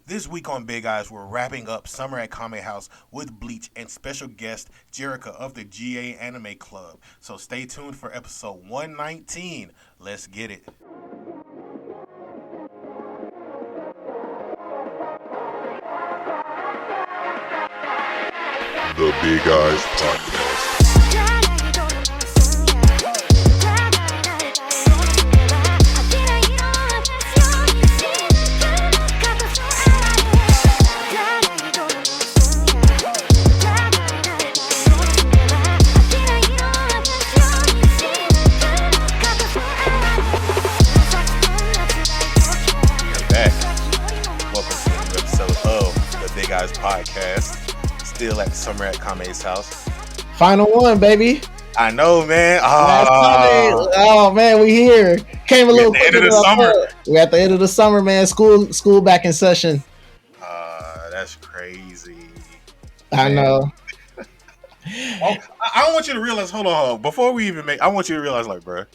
This week on Big Eyes, we're wrapping up Summer at Kame House with Bleach and special guest Jerrica of the GA Anime Club. So stay tuned for episode 119. Let's get it. The Big Eyes Podcast. Big Eyes Podcast. Still at Summer at Kame's house. Final one, baby. I know, man. Oh man, we here. Came a little quicker than the summer. We're at the end of the summer, man. School back in session. That's crazy. I know. I don't want you to realize. Hold on. Before we even I want you to realize, like, bro,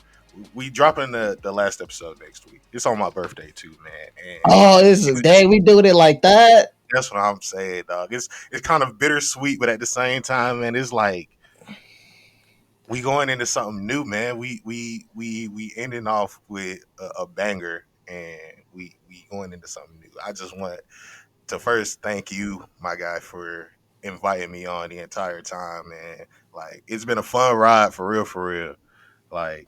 we dropping the last episode next week. It's on my birthday too, man. And this is dang. We doing it like that. That's what I'm saying, dog. It's kind of bittersweet, but at the same time, man, it's like we going into something new, man. We ending off with a banger, and we going into something new. I just want to first thank you, my guy, for inviting me on the entire time, man. Like, it's been a fun ride, for real. Like,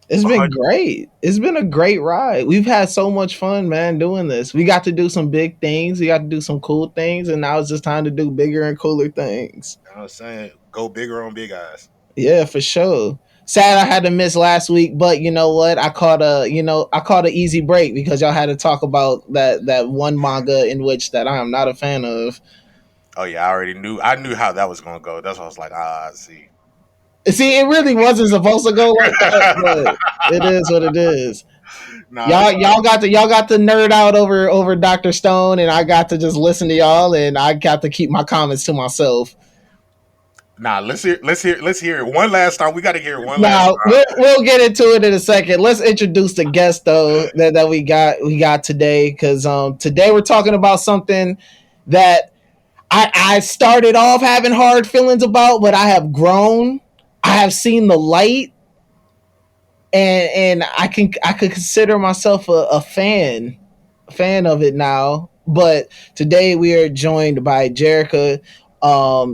it's been great. It's been a great ride. We've had so much fun, man, doing this. We got to do some big things. We got to do some cool things. And now it's just time to do bigger and cooler things. You know what I'm saying? Go bigger on Big Eyes. Yeah, for sure. Sad I had to miss last week, but you know what? I caught an easy break because y'all had to talk about that one manga in which that I am not a fan of. Oh yeah, I knew how that was gonna go. That's why I was like, see. See, it really wasn't supposed to go like that, but it is what it is. Nah, y'all got to nerd out over Dr. Stone, and I got to just listen to y'all, and I got to keep my comments to myself. Nah, let's hear it one last time. We got to hear it one last time. We'll get into it in a second. Let's introduce the guest though that we got today, because today we're talking about something that I started off having hard feelings about, but I have grown. I have seen the light, and I could consider myself a fan of it now. But today we are joined by Jerrica.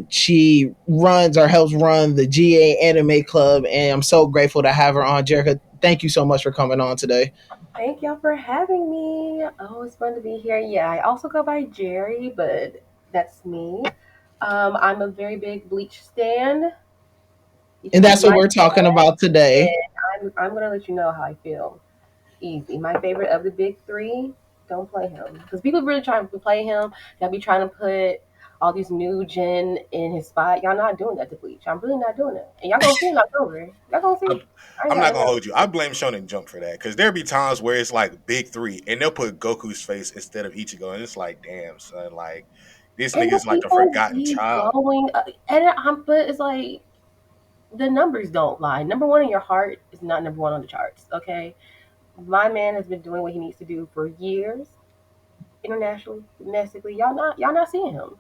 She runs or helps run the GA Anime Club, and I'm so grateful to have her on. Jerrica, thank you so much for coming on today. Thank y'all for having me. Oh, it's fun to be here. Yeah, I also go by Jerry, but that's me. I'm a very big Bleach stan. And that's what we're talking about today. I'm going to let you know how I feel. Easy. My favorite of the big three, don't play him. Because people really trying to play him. They'll be trying to put all these new gen in his spot. Y'all not doing that to Bleach. I'm really not doing it. And y'all going to see in October. Y'all going to see. I'm not going to hold you. I blame Shonen Jump for that. Because there'll be times where it's like big three. And they'll put Goku's face instead of Ichigo. And it's like, damn, son. Like, this nigga's like a forgotten child. But it's like, the numbers don't lie. Number one in your heart is not number one on the charts, okay? My man has been doing what he needs to do for years, internationally, domestically. Y'all not seeing him.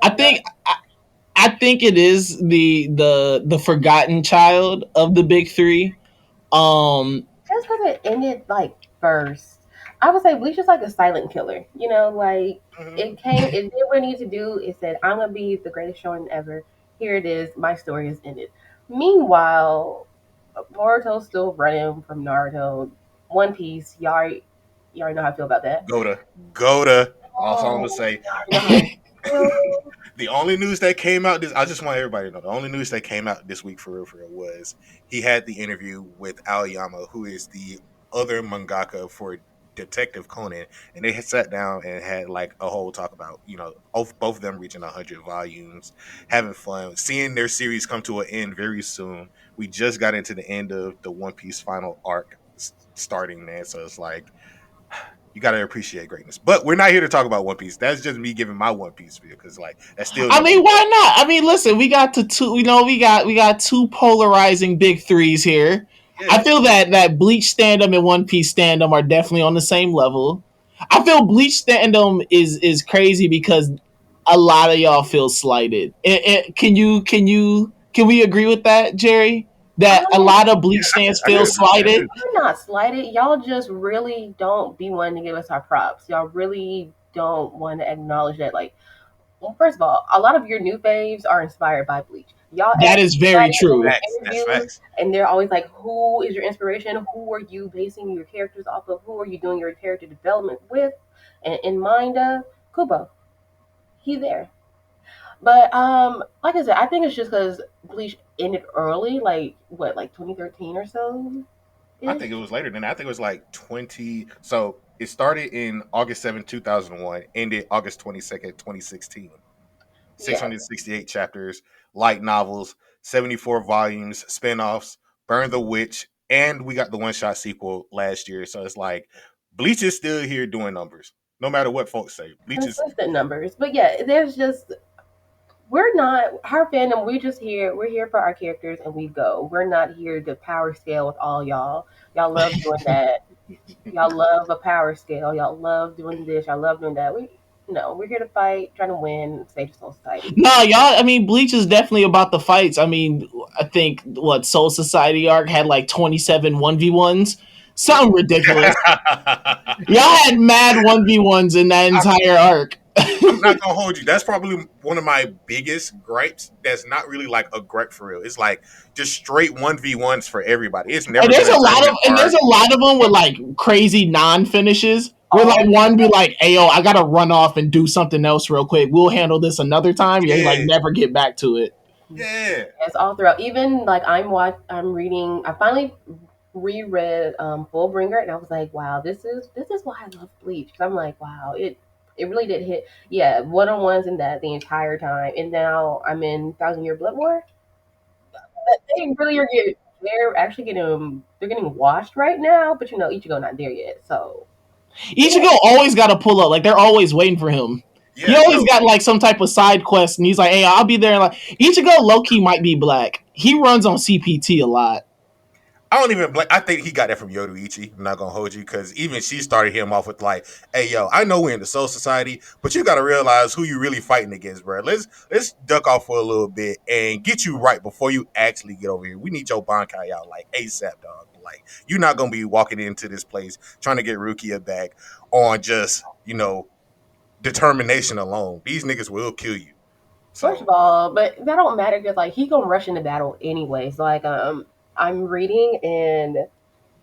I think it is the forgotten child of the big three. Just because it ended like first, I would say Bleach is like a silent killer. You know, like it did what it needed to do. It said, "I'm gonna be the greatest shonen ever." Here it is. My story has ended. Meanwhile, Boruto's still running from Naruto. One Piece, y'all already know how I feel about that. Goda. Also, I'm gonna say the only news that came out I just want everybody to know, the only news that came out this week for real was he had the interview with Aoyama, who is the other mangaka for Detective Conan, and they had sat down and had like a whole talk about, both of them reaching 100 volumes, having fun, seeing their series come to an end very soon. We just got into the end of the One Piece final arc starting, man. So it's like, you got to appreciate greatness. But we're not here to talk about One Piece. That's just me giving my One Piece feel, because like that's still. I mean, why not? I mean, listen, we got we got two polarizing big threes here. Yeah. I feel that Bleach stand-up and One Piece stand-up are definitely on the same level. I feel Bleach fandom is crazy because a lot of y'all feel slighted. Can we agree with that, Jerry? That a lot of Bleach stands I feel could agree with that slighted. too. We're not slighted. Y'all just really don't be wanting to give us our props. Y'all really don't want to acknowledge that. Like, well, first of all, a lot of your new faves are inspired by Bleach. Y'all That ask is very anybody in true. Facts. That's interviews, facts. and they're always like, "Who is your inspiration? Who are you basing your characters off of? Who are you doing your character development with?" And in mind of Kubo, he's there. But like I said, I think it's just because Bleach ended early, like what, like 2013 or so I ish. think it was later than that. I think it was like 20. So it started in August 7th, 2001, ended August 22nd, 2016. Yeah, 668 chapters, light novels, 74 volumes, spinoffs, Burn the Witch, and we got the one shot sequel last year. So it's like Bleach is still here doing numbers, no matter what folks say. Bleach is. consistent numbers. But yeah, there's just we're not our fandom. We just here. We're here for our characters, and we go. We're not here to power scale with all y'all. Y'all love doing that. Y'all love a power scale. Y'all love doing this. Y'all love doing that. We no. We're here to fight, trying to win, save the Soul Society. No, y'all. I mean, Bleach is definitely about the fights. I mean, I think what Soul Society arc had like 27 1v1s, Yep. something ridiculous. Y'all had mad 1v1s in that entire arc. I'm not gonna hold you. That's probably one of my biggest gripes. That's not really like a gripe for real. It's like just straight 1v1s for everybody. It's never And been a tournament there's arc. a lot of them with like crazy non finishes. Where like All one be like, "Hey yo, I gotta run off and do something else real quick. We'll handle this another time." Yeah, he like Yeah, never get back to it. yeah. It's all throughout. Even like I'm reading. I finally reread Fullbringer, and I was like, wow, this is why I love Bleach. Because I'm like, wow, it really did hit. Yeah, one on ones in that the entire time, and now I'm in Thousand Year Blood War. They really are getting. They're actually getting. They're getting washed right now, but Ichigo not there yet. So yeah, Ichigo always got to pull up. Like they're always waiting for him. He Yeah, always no, got like some type of side quest, and he's like, "Hey, I'll be there." Like Ichigo, low key might be black. He runs on CPT a lot. I don't even blame. I think he got that from Yoruichi. I'm not gonna hold you because even she started him off with like, "Hey, yo, I know we're in the Soul Society, but you got to realize who you really fighting against, bro. Let's duck off for a little bit and get you right before you actually get over here. We need your Bankai out like ASAP, dog. Like you're not gonna be walking into this place trying to get Rukia back on just determination alone. These niggas will kill you. first of So all, but that don't matter because like he gonna rush into battle anyways. Like I'm reading and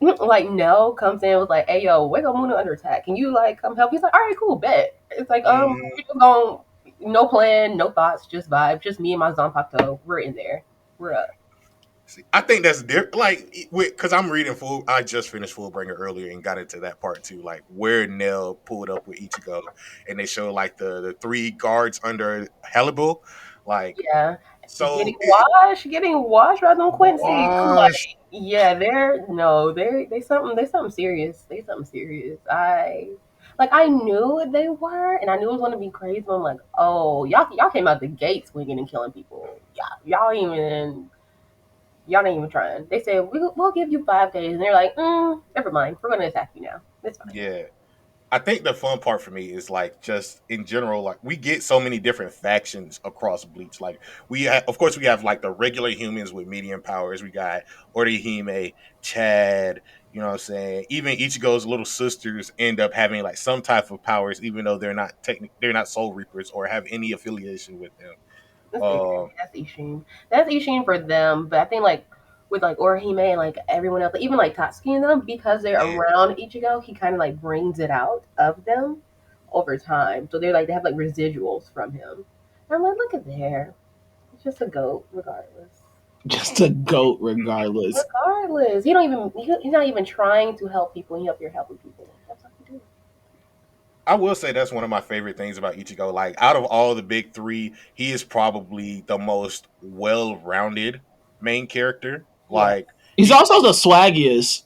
like Nell comes in with like, "Hey yo, Wake Up Moon under attack. Can you like come help?" He's like, "All right, cool, bet." It's like mm, we just going no plan, no thoughts, just vibe, just me and my Zanpakuto. We're in there. We're up. see, I think that's different. Like, because I'm reading full. I just finished Fullbringer earlier and got into that part too. Like where Nell pulled up with Ichigo, and they show like the three guards under Hannibal. Like, Yeah, so getting washed rather than Quincy. I'm wash. like, yeah, they're no, they something serious. They something serious. I knew they were, and I knew it was gonna be crazy. But I'm like, oh, y'all came out the gate swinging and killing people. Y'all ain't even trying. They said we'll give you 5 days, and they're like, never mind. We're gonna attack you now. It's fine. Yeah, I think the fun part for me is like just in general, like we get so many different factions across Bleach. Like of course, we have like the regular humans with medium powers. We got Orihime, Chad. You know what I'm saying? Even Ichigo's little sisters end up having like some type of powers, even though they're not Soul Reapers or have any affiliation with them. That's Uh, Ishin. That's Ishin. That's Ishin for them. But I think like with like Orihime and like everyone else, even like Tatsuki and them, because they're yeah, around Ichigo, he kind of like brings it out of them over time. So they have like residuals from him. And I'm like, look at there. It's just a goat, regardless. Just a goat, regardless. Regardless, he don't even he's not even trying to help people. He up here helping people. That's what he do. I will say that's one of my favorite things about Ichigo. Like out of all the big three, he is probably the most well-rounded main character. Yeah. Like He's he, also the swaggiest.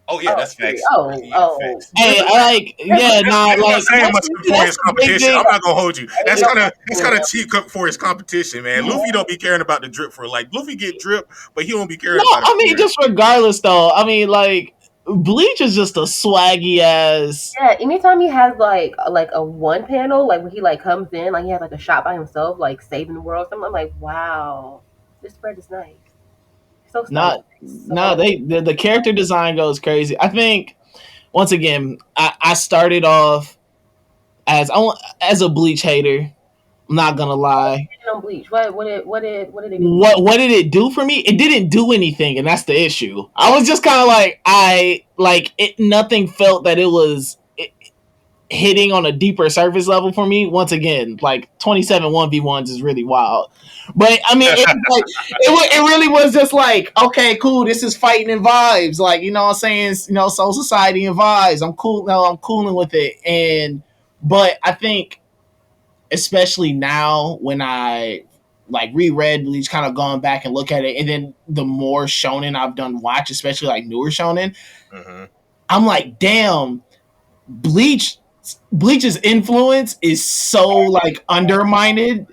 oh yeah, Oh, that's period. facts. Yeah, Oh. facts. Hey, I like, yeah, nah, That's not like saying much for that's his the big competition. thing. I'm not gonna hold you. Ain't no That's kind of cheap for his competition, man. Luffy don't be caring about the drip for like Luffy get drip, but he don't be caring No, about it I for mean, real. just regardless, though. I mean, like, Bleach is just a swaggy ass. Yeah, anytime he has like a one panel, like when he like comes in, like he has like a shot by himself, like saving the world. Something I'm like, wow, this spread is nice, so Not, stylized, no, so the character design goes crazy. I think once again, I started off as as a Bleach hater. I'm not gonna lie. on Bleach. What did they do for you? What did it do for me? It didn't do anything, and that's the issue. I was just kind of like I like it. Nothing felt that it was hitting on a deeper surface level for me. Once again, like 27 1v1s is really wild. But I mean, it really was just like, okay, cool. This is fighting and vibes. Like, you know what I'm saying? You know, Soul Society and vibes. I'm cool. No, I'm cooling with it. But I think, especially now when I like reread Bleach, kind of going back and look at it, and then the more shonen I've done watch, especially like newer shonen, I'm like, damn, Bleach Bleach's influence is so like undermined.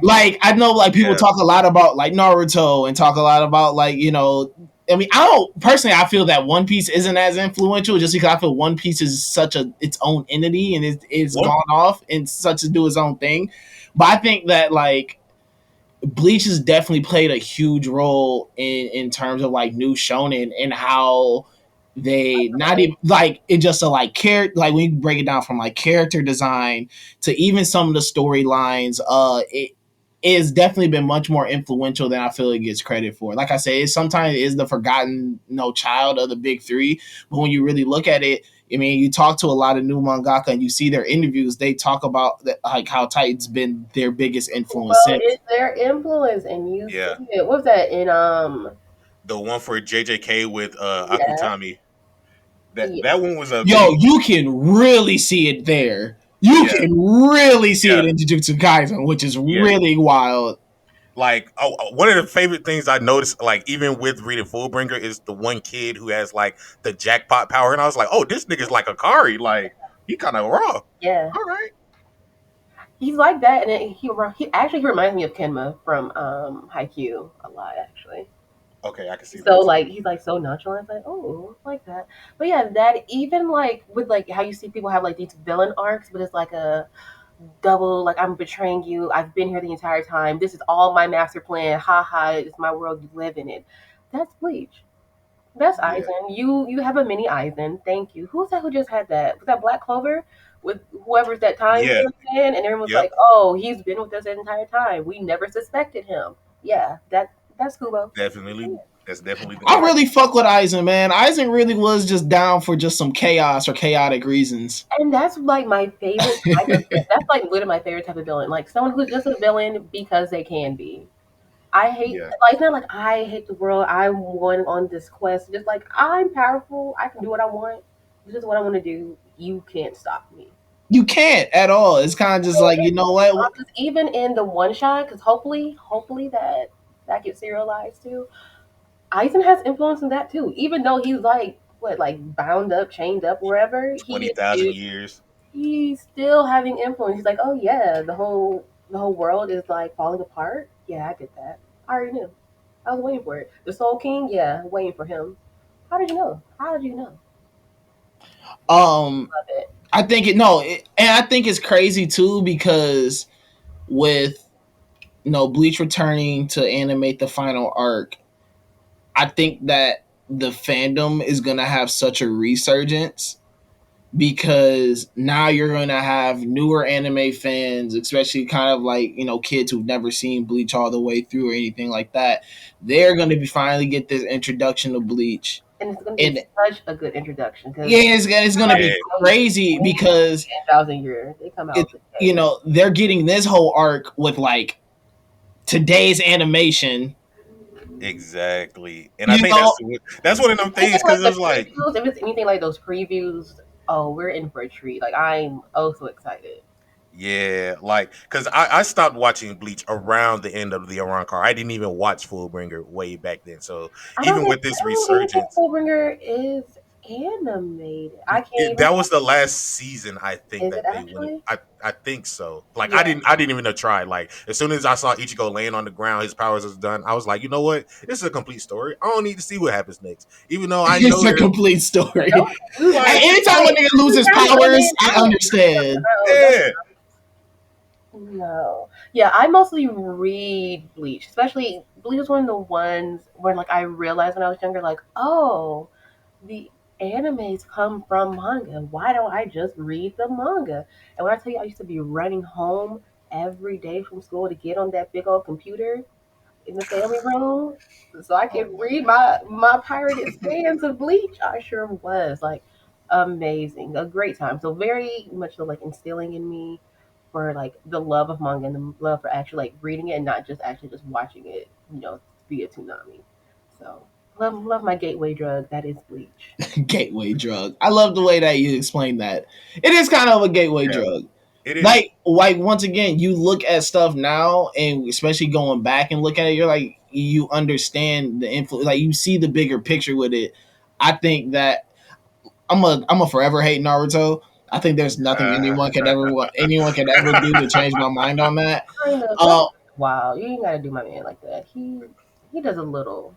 Like I know like people talk a lot about like Naruto and talk a lot about like, you know, I mean, I don't personally I feel that One Piece isn't as influential just because I feel One Piece is such a its own entity and it's gone off and such to do its own thing. But I think that like Bleach has definitely played a huge role in terms of like new shonen and how they not even like it just a like character like when you break it down from like character design to even some of the storylines, it is definitely been much more influential than I feel it gets credit for. Like I say, it sometimes is the forgotten child of the big three, but when you really look at it, I mean, you talk to a lot of new mangaka and you see their interviews. They talk about like how Titan's been their biggest influence Well, since. it's their influence, and you see it. What was that in the one for JJK with Yeah. Akutami? That one was a Yo, you can really see it there. You can really see it in Jujutsu Kaisen, which is really wild. Like one of the favorite things I noticed, like even with reading Fullbringer, is the one kid who has like the jackpot power, and I was like, oh, this nigga's like Akari, like he kind of raw. Yeah. All right. He's like that, and he reminds me of Kenma from Haikyuu a lot, actually. Okay, I can see. So like he's like so nonchalant, like like that. But yeah, that even like with like how you see people have like these villain arcs, but it's like a double like I'm betraying you. I've been here the entire time. This is all my master plan. Ha ha! It's my world. You live in it. That's Bleach. That's Aizen. You have a mini Aizen. Thank you. Who's that? Who just had that? Was that Black Clover? With whoever's that time in, and everyone was like, "Oh, he's been with us the entire time. We never suspected him." Yeah, that's Kubo. Definitely, that's definitely. I really fuck with Aizen, man. Aizen really was just down for just some chaos or chaotic reasons, and that's like my favorite type of. That's like literally my favorite type of villain. Like someone who's just a villain because they can be. I hate like it's not like I hate the world. I'm going on this quest. Just like I'm powerful. I can do what I want. This is what I want to do. You can't stop me. You can't at all. It's kind of just like, you know what? Even in the one shot, because hopefully that gets serialized too. Aizen has influence in that too. Even though he's like bound up, chained up, wherever 20,000 years. He's still having influence. He's like, oh yeah, the whole world is like falling apart. Yeah, I did that. I already knew. I was waiting for it. The Soul King, yeah, waiting for him. How did you know? How did you know? Love it. I think and I think it's crazy too because with Bleach returning to animate the final arc, I think that the fandom is gonna have such a resurgence because now you're gonna have newer anime fans, especially kind of like kids who've never seen Bleach all the way through or anything like that. They're gonna be finally get this introduction to Bleach. And it's going to be such a good introduction. It's going to be crazy because 10,000 years they come out. They're getting this whole arc with like today's animation. Exactly, and I think that's one of them things because it's like if it's anything like those previews, oh, we're in for a treat. Like I'm so excited. Yeah, like because I stopped watching Bleach around the end of the Arrancar. I didn't even watch Fullbringer way back then. So even with this resurgence, Fullbringer is animated. I can't even. That was the last season I think Is it that they went. actually? I think so. Like Yeah. I didn't even try. Like as soon as I saw Ichigo laying on the ground, his powers was done. I was like, you know what? This is a complete story. I don't need to see what happens next. Even though I It's know a there's complete No, story. you And like anytime a like nigga loses trying to come powers, in I out. understand. No, no, yeah. no. Yeah, I mostly read Bleach, especially Bleach was one of the ones where like I realized when I was younger, like, oh, the animes come from manga. Why don't I just read the manga? And when I tell you, I used to be running home every day from school to get on that big old computer in the family room so I Oh could my read god. my pirated scans of Bleach. I sure was like amazing, a great time. So very much so like instilling in me for like the love of manga and the love for actually like reading it and not just actually just watching it, via Toonami. So love my gateway drug. That is Bleach. Gateway drug. I love the way that you explain that. It is kind of a gateway Yeah, drug. it is. Like once again, you look at stuff now, and especially going back and look at it, you're like you understand the influence. Like you see the bigger picture with it. I think that I'm a forever hate Naruto. I think there's nothing Uh, anyone can ever do to change my mind on that. Kind of. That's Uh, wow. You ain't gotta do my man like that. He does a little.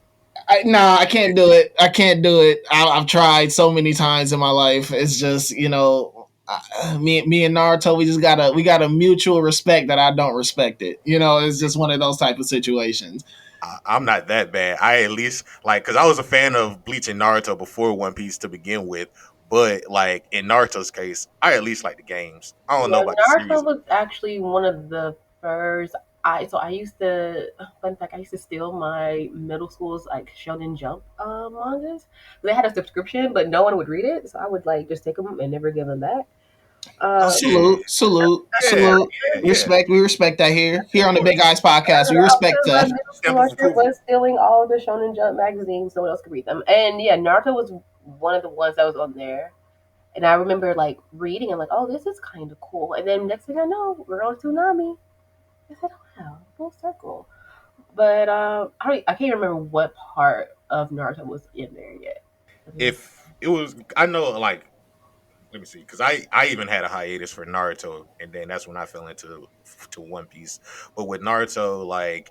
nah, I can't do it. I can't do it. I've tried so many times in my life. It's just me and Naruto. We got a mutual respect that I don't respect it. It's just one of those type of situations. I'm not that bad. I at least like because I was a fan of Bleach and Naruto before One Piece to begin with. But like in Naruto's case, I at least like the games. I don't know Yeah, about the Naruto series. was actually one of the first. I used to fun fact I used to steal my middle school's like Shonen Jump mangas. They had a subscription, but no one would read it, so I would like just take them and never give them back. Uh, Shit. Salute, salute, Yeah, salute. yeah. Respect. We respect that here. Of Here on the Big course. Eyes podcast, we respect my theft. middle school Stamp of usher approval. was stealing all of the Shonen Jump magazines, so no one else could read them. And yeah, Naruto was one of the ones that was on there. And I remember like reading and like, oh, this is kind of cool. And then next thing I know, we're on Toonami. I said, oh wow, full circle. But I can't remember what part of Naruto was in there yet. If it was, I know like let me see, because I even had a hiatus for Naruto, and then that's when I fell to One Piece. But with Naruto, like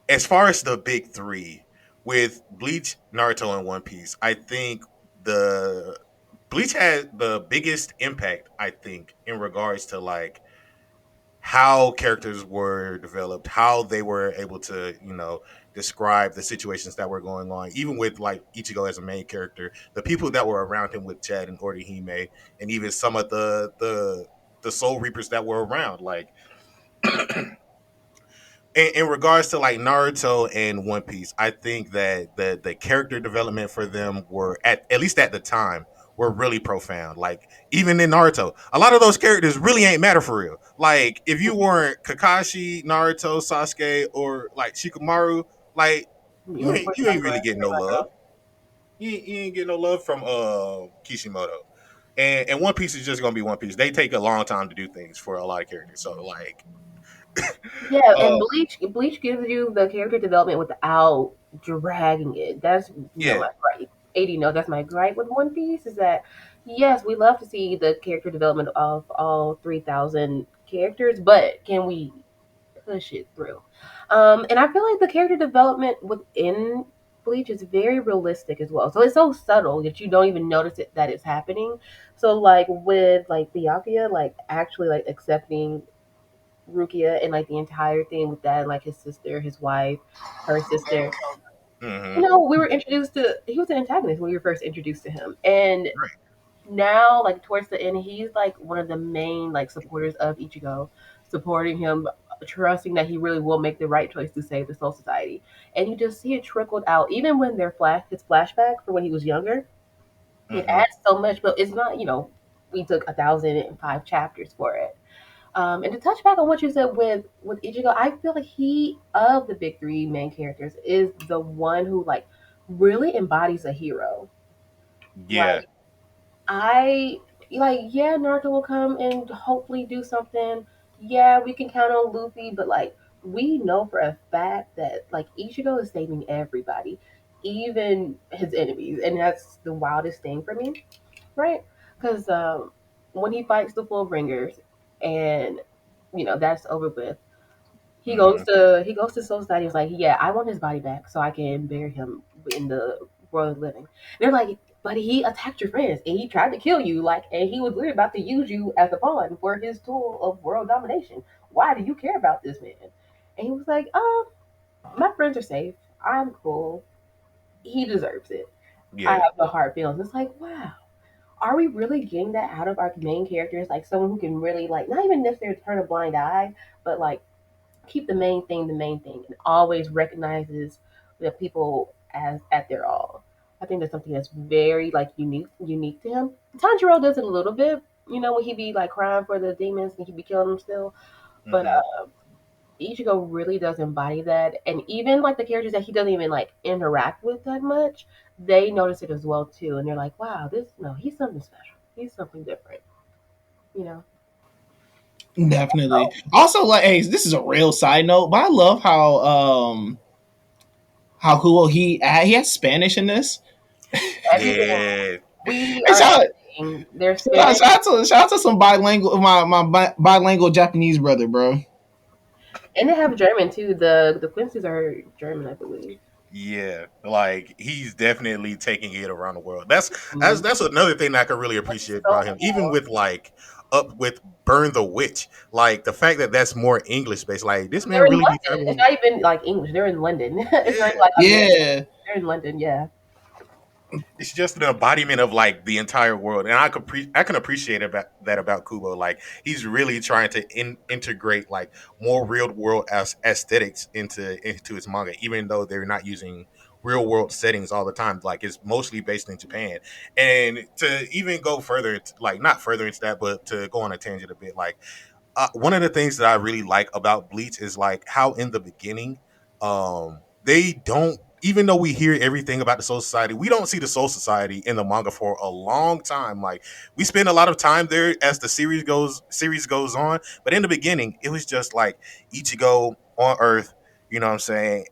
as far as the big three, with Bleach, Naruto, and One Piece, I think the Bleach had the biggest impact. I think in regards to like how characters were developed, how they were able to, describe the situations that were going on, even with like Ichigo as a main character, the people that were around him with Chad and Orihime, and even some of the Soul Reapers that were around. Like in regards to like Naruto and One Piece, I think that the character development for them were at least at the time were really profound. Like even in Naruto, a lot of those characters really ain't matter for real. Like if you weren't Kakashi, Naruto, Sasuke, or like Shikamaru, like You would put you them ain't really getting no love. You ain't getting no love from Kishimoto. And One Piece is just gonna be One Piece. They take a long time to do things for a lot of characters. So like Yeah, and uh Bleach gives you the character development without dragging it. That's yeah. my gripe. 80 no, that's my gripe with One Piece is that yes, we love to see the character development of all 3,000 characters, but can we push it through? And I feel like the character development within Bleach is very realistic as well. So it's so subtle that you don't even notice it that it's happening. So like with like Byakuya, like actually like accepting Rukia and like the entire thing with that, like his sister, his wife, her sister. Mm-hmm. We were introduced to he was an antagonist when we were first introduced to him. And Right. now, like towards the end, he's like one of the main like supporters of Ichigo, supporting him, trusting that he really will make the right choice to save the Soul Society. And you just see it trickled out, even when his flashback for when he was younger. It Mm-hmm. adds so much, but it's not, we took 1,005 chapters for it. And to touch back on what you said with Ichigo, I feel like he of the big three main characters is the one who like really embodies a hero. Yeah. Like I yeah, Naruto will come and hopefully do something. Yeah, we can count on Luffy, but like we know for a fact that like Ichigo is saving everybody. even his enemies, and that's the wildest thing for me, right? Because when he fights the Fullbringers, and that's over with, Hmm. he goes to Soul Society. He's like, yeah, I want his body back so I can bury him in the world of living. And they're like, but he attacked your friends and he tried to kill you, like, and he was literally about to use you as a pawn for his tool of world domination. Why do you care about this man? And he was like, my friends are safe. I'm cool. He deserves it. I Yeah. have no hard feelings. It's like, wow, are we really getting that out of our main characters? Like someone who can really, like, not even necessarily turn a blind eye, but like keep the main thing, and always recognizes the people as at their all. I think that's something that's very like unique to him. Tanjiro does it a little bit, when he be like crying for the demons and he be killing them still. But Hmm. Ichigo really does embody that, and even like the characters that he doesn't even like interact with that much, they notice it as well too, and they're like, "Wow, this no, he's something special. He's something different." You know. Definitely. Oh, Also, like, hey, this is a real side note, but I love how cool he has Spanish in this. everything. Yeah. We Hey, are everything. There's Spanish. shout out to some bilingual bilingual Japanese brother, bro. And they have German too. The Quincy's are German, I believe. Yeah, like he's definitely taking it around the world. That's that's Mhm. that's another thing that I can really appreciate about So him. Even cool. with like up with Burn the Witch, like the fact that that's more English based. Like this man They're in really be London. It's traveling. not even like English. They're in London. It's not even Yeah, like America. Yeah, They're in London. Yeah. it's just an embodiment of like the entire world, and I can appreciate about that about Kubo. Like he's really trying to integrate like more real world as aesthetics into his manga, even though they're not using real world settings all the time. Like it's mostly based in Japan, and to even go further, like not further into that, but to go on a tangent a bit, like one of the things that I really like about Bleach is like how in the beginning, they don't. Even though we hear everything about the Soul Society, we don't see the Soul Society in the manga for a long time. Like we spend a lot of time there as the series goes on, but in the beginning, it was just like Ichigo on Earth. You know what I'm saying?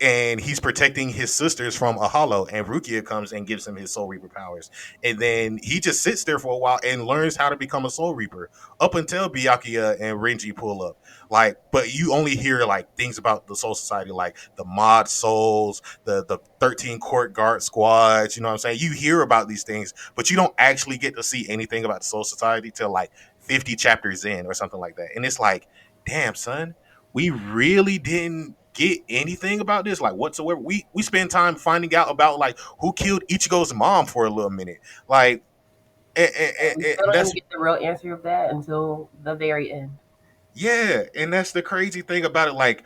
And he's protecting his sisters from a hollow, and Rukia comes and gives him his soul reaper powers, and then he just sits there for a while and learns how to become a soul reaper up until Byakuya and Renji pull up. Like, but you only hear like things about the Soul Society, like the mod souls, the 13 court guard squads. You know what I'm saying? You hear about these things, but you don't actually get to see anything about the Soul Society till like 50 chapters in or something like that, and it's like, damn son, we really didn't get anything about this like whatsoever. We spend time finding out about like who killed Ichigo's mom for a little minute, like And we still and don't even that's get the real answer of that until the very end. yeah, and that's the crazy thing about it. Like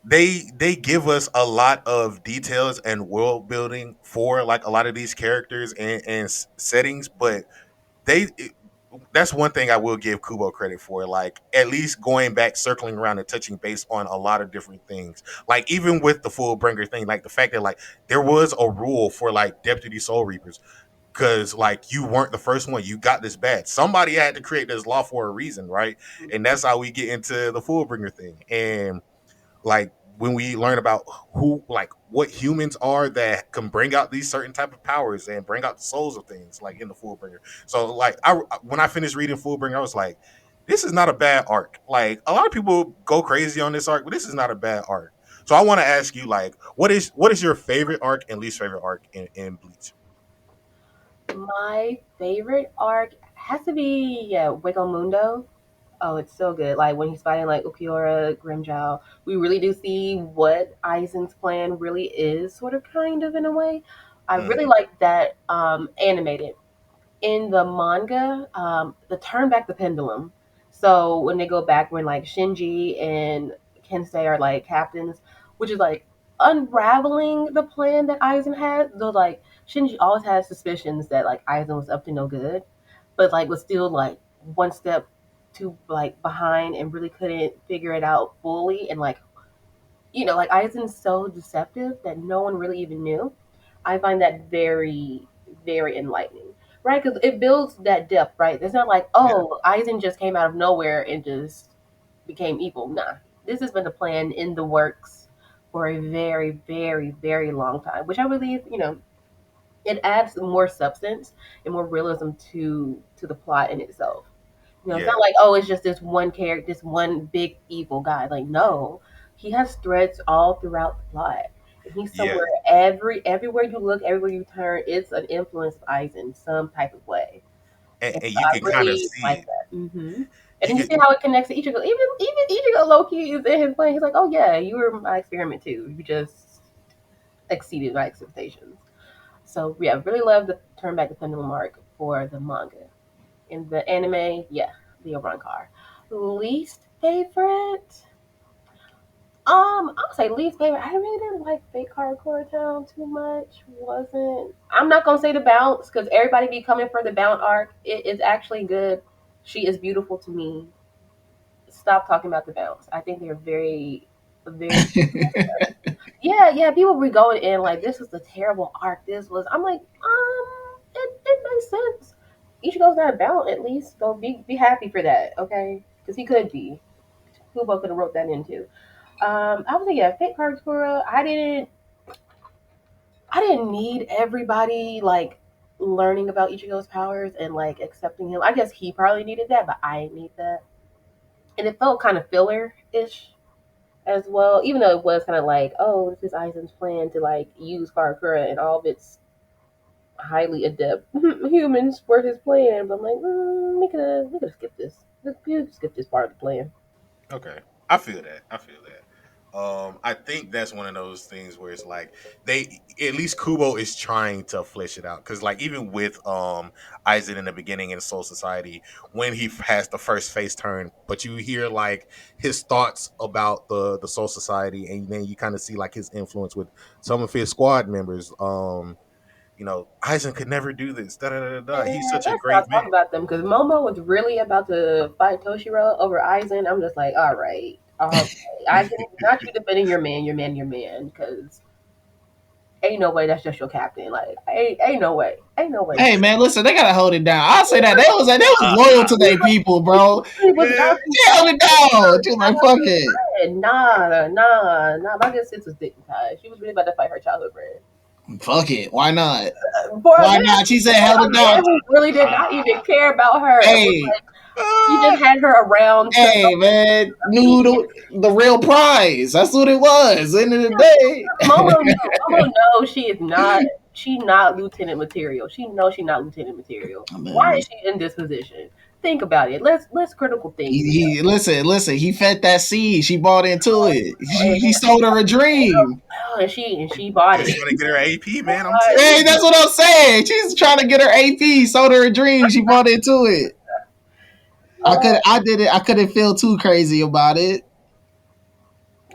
they give us a lot of details and world building for like a lot of these characters and settings, but they that's one thing I will give Kubo credit for. Like at least going back, circling around and touching base on a lot of different things. Like even with the full bringer thing, like the fact that like there was a rule for like deputy soul reapers. Cause like you weren't the first one, you got this bad. Somebody had to create this law for a reason, right? And that's how we get into the full bringer thing. And like when we learn about who like what humans are that can bring out these certain type of powers and bring out the souls of things like in the Fullbringer. So like I when I finished reading Fullbringer, I was like, this is not a bad arc. Like a lot of people go crazy on this arc, but this is not a bad arc. So I want to ask you like what is your favorite arc and least favorite arc in Bleach? My favorite arc has to be Wiggle Mundo. Oh, it's so good. Like when he's fighting like Ukiura, Grimjow, we really do see what Aizen's plan really is, sort of, kind of, in a way. I really Mm-hmm. like that animated. In the manga, the turn back the pendulum. So when they go back, when like Shinji and Kensei are like captains, which is like unraveling the plan that Aizen had. Though like Shinji always had suspicions that like Aizen was up to no good, but like was still like one step too like behind and really couldn't figure it out fully. And like like Aizen's so deceptive that no one really even knew. I find that very, very enlightening, right? Because it builds that depth, right? It's not like, Yeah. oh, Aizen just came out of nowhere and just became evil. Nah, this has been a plan in the works for a very, very, very long time, which I believe, it adds more substance and more realism to the plot in itself. It's Yeah, not like, oh, it's just this one character, this one big evil guy. Like, no, he has threads all throughout the plot. And he's yeah, somewhere everywhere you look, everywhere you turn, it's an influence of Aizen some type of way. And and so you I can kind of really see like it. that. And You then you can, see how it connects to Ichigo. Even Ichigo low key is in his plan. He's like, oh yeah, you were my experiment too. You just exceeded my expectations. So yeah, really love the turn back the pendulum arc for the manga. In the anime, yeah, the Oran car. Least favorite? I'll say least favorite. I really didn't like Fake Hardcore Town too much. Wasn't. I'm not gonna say the bounce because everybody be coming for the bounce arc. It is actually good. She is beautiful to me. Stop talking about the bounce. I think they're very, very. Yeah, yeah. People be going in like this was a terrible arc. This was. I'm like, it makes sense. Ichigo's not bound. At least go be happy for that. Okay, because he could be. Kubo could have wrote that into. I was like, yeah, Fate Kartsura. I didn't need everybody like learning about Ichigo's powers and like accepting him. I guess he probably needed that, but I didn't need that. And it felt kind of filler ish as well, even though it was kind of like, oh, this is Aizen's plan to like use Karakura and all of its highly adept humans for his plan. But I'm like, we could have skipped this. We could skip this part of the plan. okay, I feel that. I feel that. I think that's one of those things where it's like they, at least Kubo is trying to flesh it out, because like even with Aizen in the beginning in Soul Society, when he has the first face turn, but you hear like his thoughts about the Soul Society, and then you kind of see like his influence with some of his squad members. Aizen could never do this. Da da da da. Da. He's And such a let's great not man. talk about them because Momo was really about to fight Toshiro over Aizen. I'm just like, all right. Aizen, not you defending your man, your man, your man, because ain't no way that's just your captain. Like, ain't no way, ain't no way. Hey man, listen, they gotta hold it down. I'll say that they was loyal to their people, bro. He was Yeah, about to They held it down. Just like fuck it. fight. Nah. My good sis was dignitized. She was really about to fight her childhood friend. Fuck it. Why not? For a Why man, not? She said for held a it down. man who really did not even care about her and was Hey, like, he just had her around to hey man, be knew the real prize. That's what it was. End of the day. Momo knew. Momo knows she is not. She not lieutenant material. She knows she not lieutenant material. Oh, man, Why is listen. she in this position? Think about it. Let's critical think. Listen. He fed that seed. She bought into it. And, He sold her a dream. and she bought just it. trying to get her AP, man. I'm But telling Hey, you. that's what I'm saying. She's trying to get her AP. Sold her a dream. She bought into it. uh, I did it. I couldn't feel too crazy about it.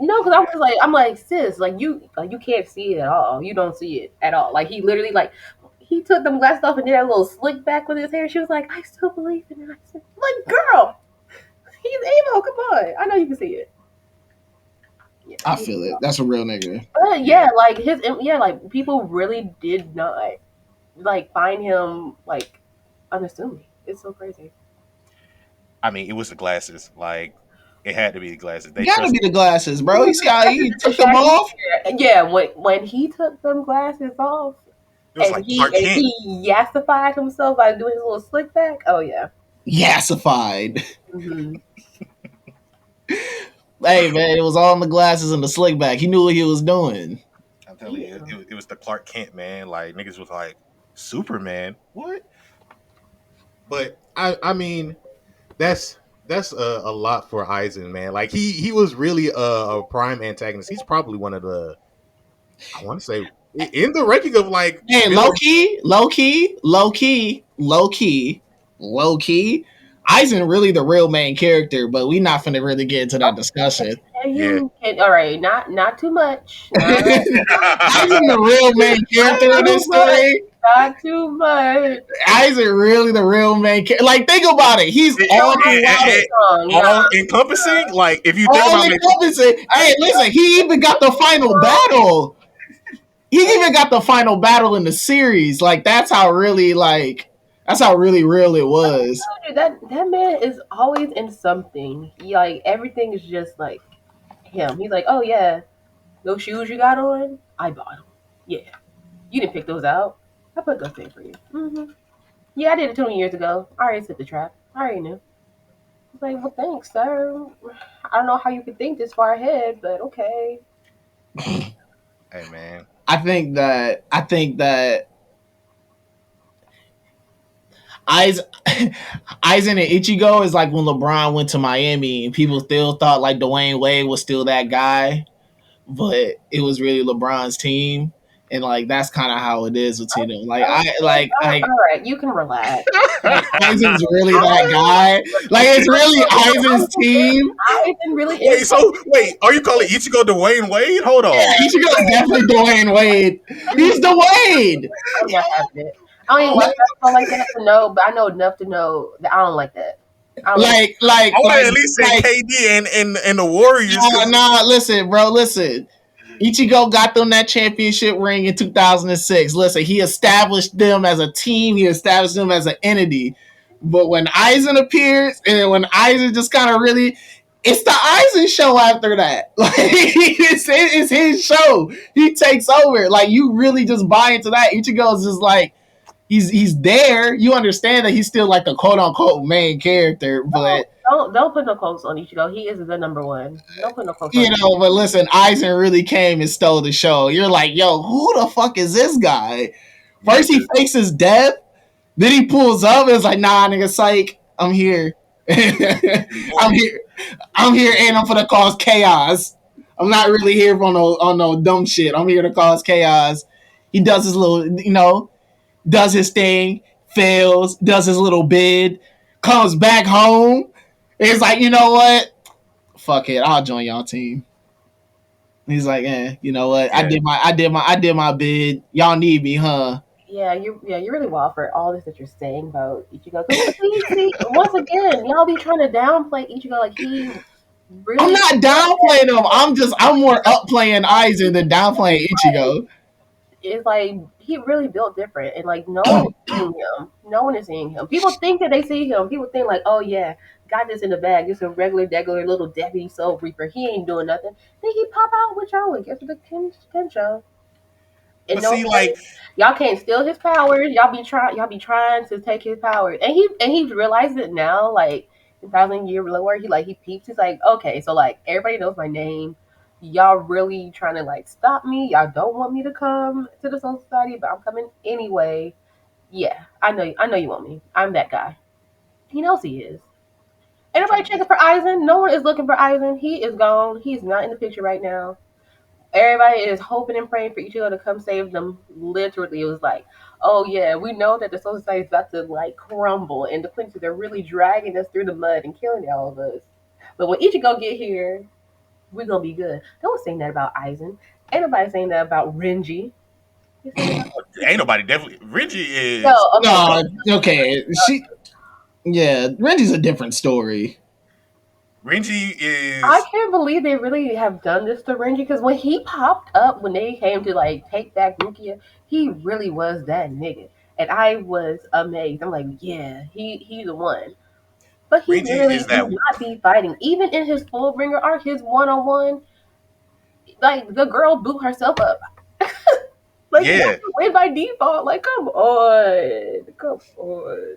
no, because I'm like, sis, like you can't see it at all. You don't see it at all. Like he literally like he took them glasses off and did that little slick back with his hair. She was like, I still believe in it. I said, like, girl, he's emo. Come on, I know you can see it. Yeah, I feel it. That's a real nigga. but Yeah. yeah, like like people really did not like find him like unassuming. It's so crazy. I mean, it was the glasses. Like, it had to be the glasses. They Gotta be trusted. the glasses, bro. You see how he The took them shaggy off? hair. Yeah, when he took them glasses off It was and like Clark Kent. he yassified himself by doing his little slick back. Oh yeah. Yassified. hmm Hey man, it was all in the glasses and the slick back. He knew what he was doing. I'm telling you, Yeah. it was the Clark Kent, man. Like, niggas was like, Superman? What? But I mean, that's a lot for Eisen, man. Like he was really a prime antagonist. He's probably one of the, I want to say, in the ranking of like Hey, villain. Low key. Eisen really the real main character, but we not finna really get into that discussion. And Yeah. you can all right, not too much. Not, Eisen the real main character in this story. not too much. Eisen really the real main character. Like think about it. He's all throughout it. All encompassing. Like, if you think All about like, encompassing. Hey, listen, he even got the final battle. He even got the final battle in the series. Like that's how really real it was. That man is always in something. He like everything is just like him. He's like, oh yeah, Those shoes you got on, I bought them. Yeah, you didn't pick those out. I put those in for you. Yeah, I did it 20 years ago. I already set the trap. I already knew. I was like, well, thanks, sir. I don't know how you could think this far ahead, but okay. Hey man. I think that Eisen, Eisen and Ichigo is like when LeBron went to Miami and people still thought like Dwayne Wade was still that guy, but it was really LeBron's team. And like that's kind of how it is between them. Like Okay, I like all right, you can relax. Eisen's really that guy. Like it's really Eisen's team. Eisen really is. Wait, are you calling Ichigo Dwayne Wade? Hold on. Yeah, Ichigo's definitely Dwayne Wade. He's Dwayne. I'm not having it. I don't even watch basketball like that to know, but I know enough to know that I don't like that. I don't like Like I would like at least say like KD and the Warriors. nah, listen, bro, listen. Ichigo got them that championship ring in 2006. Listen, he established them as a team. He established them as an entity. But when Eisen appears, and when Eisen just kind of really, it's the Eisen show after that. Like it's his show. He takes over. Like you really just buy into that. Ichigo's just like he's there. You understand that he's still like the quote unquote main character, but don't put no quotes on Ichigo. He is the number one. Don't put no quotes on you him. know, but listen, Eisen really came and stole the show. You're like, yo, who the fuck is this guy? First he fakes his death, then he pulls up and is like, nah, nigga, psych, I'm here. I'm here. I'm here and I'm gonna cause chaos. I'm not really here for no dumb shit. I'm here to cause chaos. He does his little, does his thing, fails, does his little bid, comes back home. It's like, you know what? Fuck it, I'll join y'all team. He's like, you know what? Yeah. I did my bid. Y'all need me, huh? Yeah, you're really wild for all this that you're saying about Ichigo. See, once again, y'all be trying to downplay Ichigo like he really. I'm not downplaying him. I'm more upplaying Aizen than downplaying Ichigo. It's like he really built different, and like no one is seeing him. No one is seeing him. People think that they see him. People think like, oh yeah, got this in the bag. Just a regular little deputy soul reaper. He ain't doing nothing. Then he pop out with y'all and get to the Kensho. And But see, like y'all can't steal his powers. Y'all be trying to take his powers. And he realized it now, like 1,000 year lower, he peeps, he's like, okay, so like everybody knows my name. Y'all really trying to like stop me. Y'all don't want me to come to the Soul Society, but I'm coming anyway. Yeah, I know you want me. I'm that guy. He knows he is. Ain't nobody checking for Eisen. No one is looking for Eisen. He is gone. He's not in the picture right now. Everybody is hoping and praying for Ichigo to come save them. Literally, it was like, oh yeah, we know that the Soul Society is about to like crumble, and the Quincy's are really dragging us through the mud and killing all of us. But when Ichigo get here, we're gonna be good. No one's saying that about Aizen. Ain't nobody saying that about Renji. ain't nobody definitely Reggie is No, okay. No, okay. Renji's a different story. Renji is I can't believe they really have done this to Renji, because when he popped up, when they came to like take back Rukia, he really was that nigga, and I was amazed. I'm like, yeah, he's the one. But he Renji literally is do that not be fighting. Even in his full bringer arc, his 1-on-1, like the girl blew herself up. Like yeah. win by default. Like come on, come on.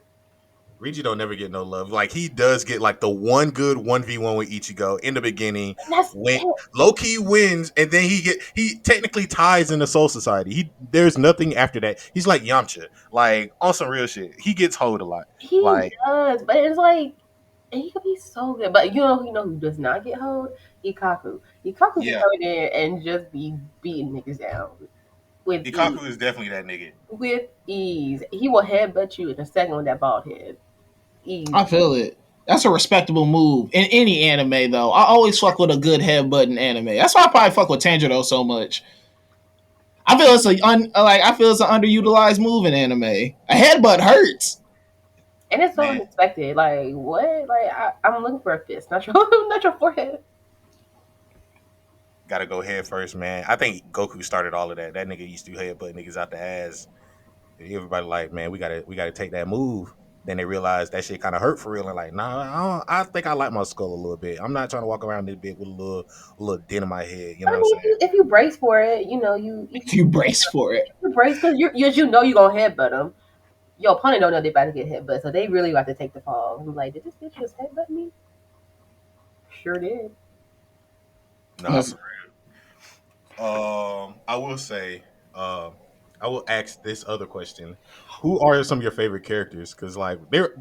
Renji don't never get no love. Like he does get like the one good 1v1 with Ichigo in the beginning. That's When it. Low-key wins, and then he technically ties in the Soul Society. There's nothing after that. He's like Yamcha. Like on some real shit. He gets hold a lot. He Like does, but it's like he could be so good. But you know who does not get hold? Ikaku. Ikaku can yeah. come in there and just be beating niggas down with Ikaku ease. is definitely that nigga. With ease. He will headbutt you in a second with that bald head. Ease. I feel it. That's a respectable move in any anime, though. I always fuck with a good headbutt in anime. That's why I probably fuck with Tanjiro so much. I feel it's an underutilized move in anime. A headbutt hurts. And it's so Man. unexpected. Like what? Like I'm looking for a fist, not your not your forehead. Gotta go head first, man. I think Goku started all of that. That nigga used to headbutt niggas out the ass. Everybody like, man, we gotta take that move. Then they realized that shit kind of hurt for real, and like, nah, I think I like my skull a little bit. I'm not trying to walk around this bit with a little dent in my head. You know I what I'm mean, saying? if you brace for it, you If you brace for it. brace because you know you're gonna headbutt them. Your opponent don't know they're about to get headbutt, so they really have to take the fall. I'm like, did this bitch just headbutt me? Sure did. Nah, for I will say, I will ask this other question: who are some of your favorite characters? Because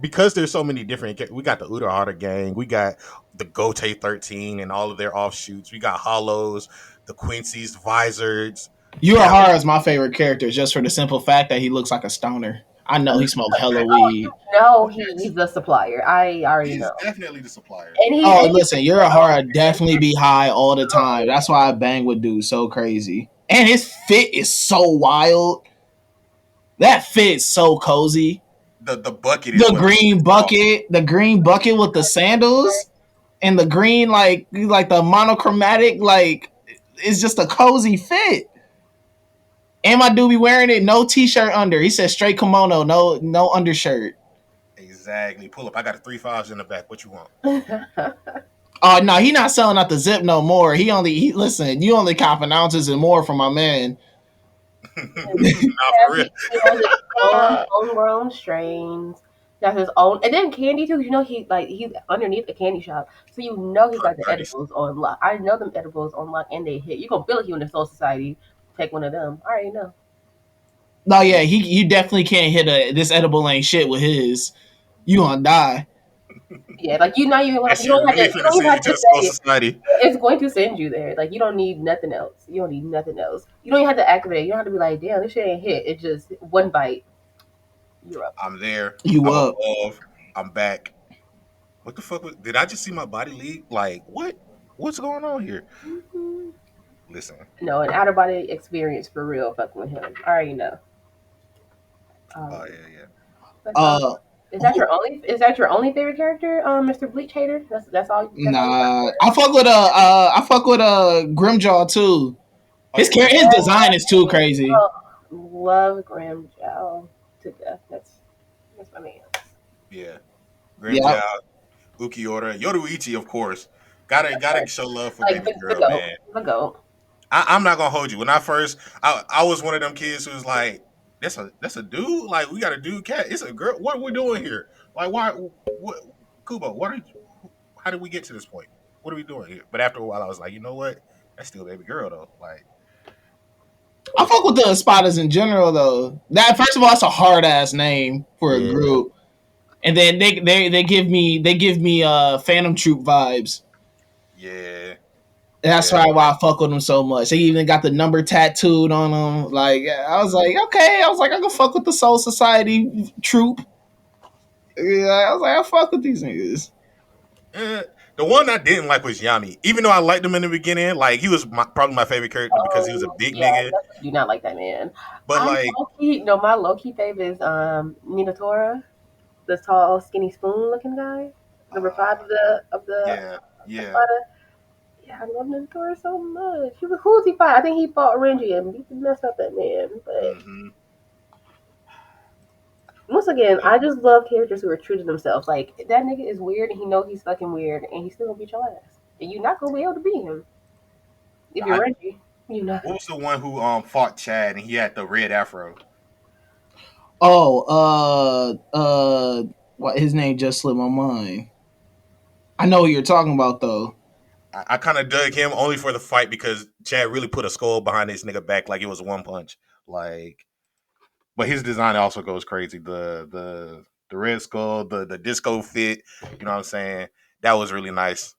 because there's so many different. We got the Urahara gang, we got the Gote 13 and all of their offshoots. We got Hollows, the Quincy's, Visors. Urahara is my favorite character just for the simple fact that he looks like a stoner. I know he smoked hella weed. No, he's the supplier. I already He's know. definitely the supplier. And Oh, listen, Urahara definitely be high all the time. That's why I bang with dude so crazy. And his fit is so wild. That fit is so cozy. The bucket is The green bucket with the sandals and the green like the monochromatic it's just a cozy fit. And my dude be wearing it, no t-shirt under. He said straight kimono, no undershirt. Exactly. Pull up. I got 3 5s in the back. What you want? Oh no, he not selling out the zip no more. Listen, you only copping ounces and more from my man. Not for real. He has his own homegrown strains. That's his own, and then candy too. You know he's underneath the candy shop, so you know he's got the edibles on lock. I know them edibles on lock, and they hit. You gonna feel it here in the Soul Society. Take one of them. I already know. No, yeah, you definitely can't hit this edible ain't shit with his. You gonna die. Yeah, like you not even That you shit don't have really to you finna don't even send you have to to the Soul say it. Society. It's going to send you there. Like you don't need nothing else. You don't need nothing else. You don't even have to activate it. You don't have to be like, damn, this shit ain't hit. It just one bite. You're up. I'm there. You I'm up. above. I'm back. What the fuck did I just see my body leave? Like, what? What's going on here? Mm-hmm. Listen. No, an out of body experience for real. Fucking with him. I already know. Oh yeah. But, Uh is that your only favorite character, Mr. Bleach hater? That's all. That's all you got Nah. for it? I fuck with Grimjaw too. Oh yeah. His design is too crazy. Oh, love Graham Jow to death. That's my man. Yeah. Yeah. Grimjaw, Ukiora, Yoruichi, of course. Gotta show love for Like baby the girl, goat, man. the goat. I'm not gonna hold you. When I was one of them kids who was like, that's a dude. Like we got a dude cat. It's a girl. What are we doing here? Like why? What? Kubo? How did we get to this point? What are we doing here? But after a while, I was like, you know what? That's still baby girl though. Like I fuck with the spotters in general though. That first of all, that's a hard ass name for a yeah, group. And then they give me Phantom Troop vibes. yeah, That's yeah. why I fuck with them so much. They even got the number tattooed on them. Like I was like, okay. I was like, I can fuck with the Soul Society troop. Yeah, I was like, I fuck with these niggas. The one I didn't like was Yami. Even though I liked him in the beginning, like he was probably my favorite character because he was a Oh big yeah, nigga. I do not like that man. But like, My low key favorite is Minatora, the tall, skinny spoon looking guy, number five of the yeah, yeah. spider. Yeah, I love Minatora so much. Who was he fight? I think he fought Renji and he messed up that man. But Mm-hmm. once again, I just love characters who are true to themselves. Like that nigga is weird and he know he's fucking weird and he's still gonna beat your ass. And you're not gonna be able to beat him if you're Renji. You know. What was the one who fought Chad and he had the red afro? What his name just slipped my mind. I know what you're talking about though. I kind of dug him only for the fight because Chad really put a skull behind his nigga back like it was one punch. Like, but his design also goes crazy. The red skull, the disco fit. You know what I'm saying? That was really nice.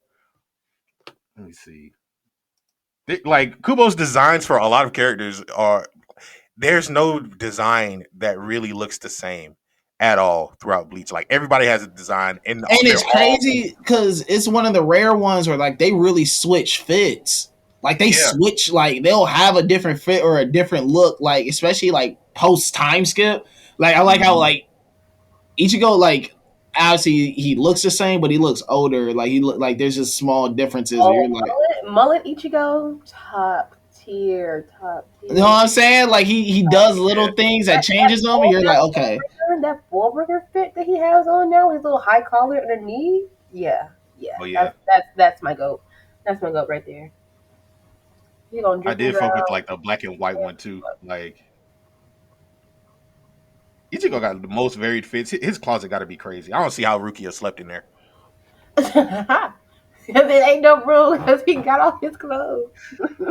Let me see. Like Kubo's designs for a lot of characters are there's no design that really looks the same at all throughout Bleach. Like everybody has a design, and it's crazy because it's one of the rare ones where like they really switch fits. Like they switch, like they'll have a different fit or a different look. Like especially like post time skip. Like I like how like Ichigo like obviously he looks the same, but he looks older. Like he look like there's just small differences. Oh, You're like, mullet Ichigo, top tier. you know what I'm saying? Like he does little things that changes them, and you're like, okay. that Fullbringer fit that he has on now, his little high collar underneath. Yeah, Oh yeah, that's my goat. That's my goat right there. He gonna I drip and did fuck with drown. like the black and white one too. Like Ichigo got the most varied fits. His closet got to be crazy. I don't see how Rukia slept in there. Cause it ain't no room because he got all his clothes.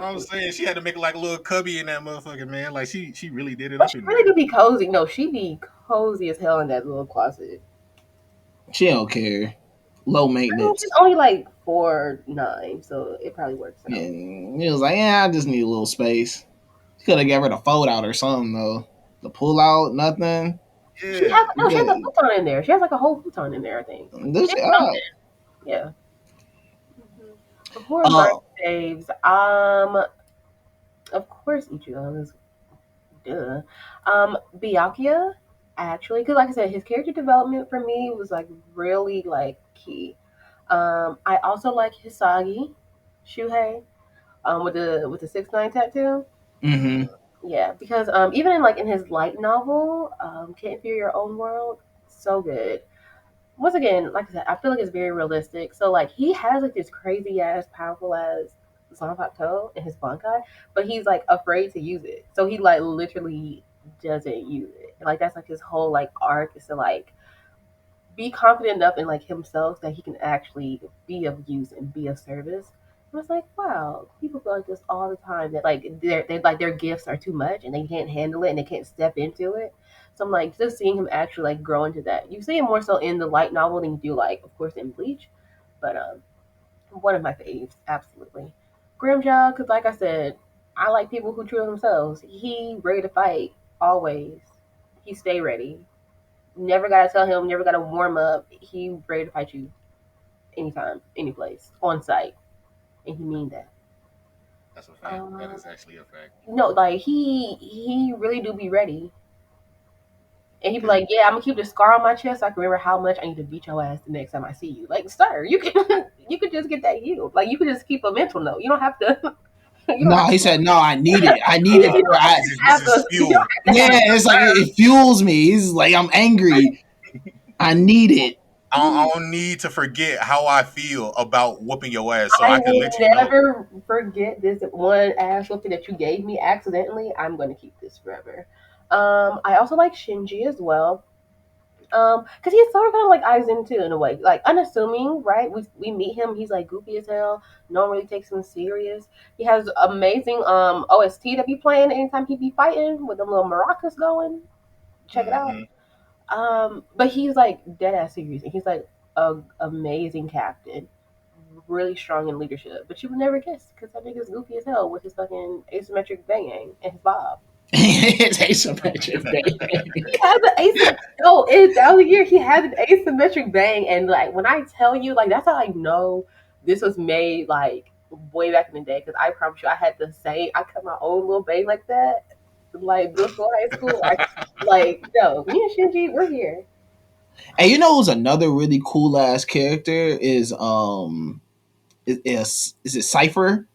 I'm saying she had to make like a little cubby in that motherfucker, man. Like she really did it But up she in really there. do be cozy. No, she be cozy as hell in that little closet. She don't care. Low I mean, she's maintenance. only like 4'9", so it probably works out. And he was like, yeah, I just need a little space. She could have got rid of fold out or something though. The pull out, nothing. Yeah, She has a futon in there. She has like a whole futon in there, I think. This, She has something. Yeah. Who are my uh, faves? Of course Ichigo is duh. Byakuya, actually, because like I said, his character development for me was like really like key. I also like Hisagi, Shuhei, with the 6'9" tattoo. mm-hmm. Yeah, because even in like in his light novel, Can't Fear Your Own World, so good. Once again, like I said, I feel like it's very realistic. So like he has like this crazy ass, powerful ass Zanpakuto in his Bankai, but he's like afraid to use it. So he like literally doesn't use it. And, like that's like his whole like arc is to like be confident enough in like himself that he can actually be of use and be of service. And it's like, wow, people feel like this all the time that like they like their gifts are too much and they can't handle it and they can't step into it. So I'm like just seeing him actually like grow into that. You see him more so in the light novel than you do like of course in Bleach, but one of my faves, absolutely. Grimjaw, because like I said, I like people who true to themselves. He ready to fight always. He stay ready. Never gotta tell him. Never gotta warm up. He ready to fight you anytime, any place, on site, and he mean that. that's a fact. That Um, is actually a fact. no, like he really do be ready, and he be Cause like, yeah, I'm gonna keep the scar on my chest so I can remember how much I need to beat your ass the next time I see you. Like, sir, you can you could just get that healed. Like, you could just keep a mental note. You don't have to. You don't No, have he to. said, no, I need it. I need it You for don't have I. to this have is a. You don't fuel. have to have Yeah, a it's like it fuels me. He's like, I'm angry. I need it. I don't need to forget how I feel about whooping your ass, so I I can will let you know. never forget this one ass whooping that you gave me accidentally. I'm going to keep this forever. I also like Shinji as well. Because he's sort of kind of like Aizen too in a way, like unassuming, right? We meet him, he's like goofy as hell. No one really takes him serious. He has amazing OST that be playing anytime he be fighting with them little maracas going. Check it out. Hmm. But he's like dead ass serious, and he's like a amazing captain, really strong in leadership. But you would never guess because that nigga's goofy as hell with his fucking asymmetric banging and his bob. It's asymmetric, baby. He has an asymmetric. Oh, in 1,000 years, he has an asymmetric bang, and like when I tell you, like that's how I know this was made like way back in the day. Because I promise you, I had the same. I cut my own little bang like that, like before high school. Like no, me and Shinji, we're here. And you know who's another really cool ass character is it Cipher?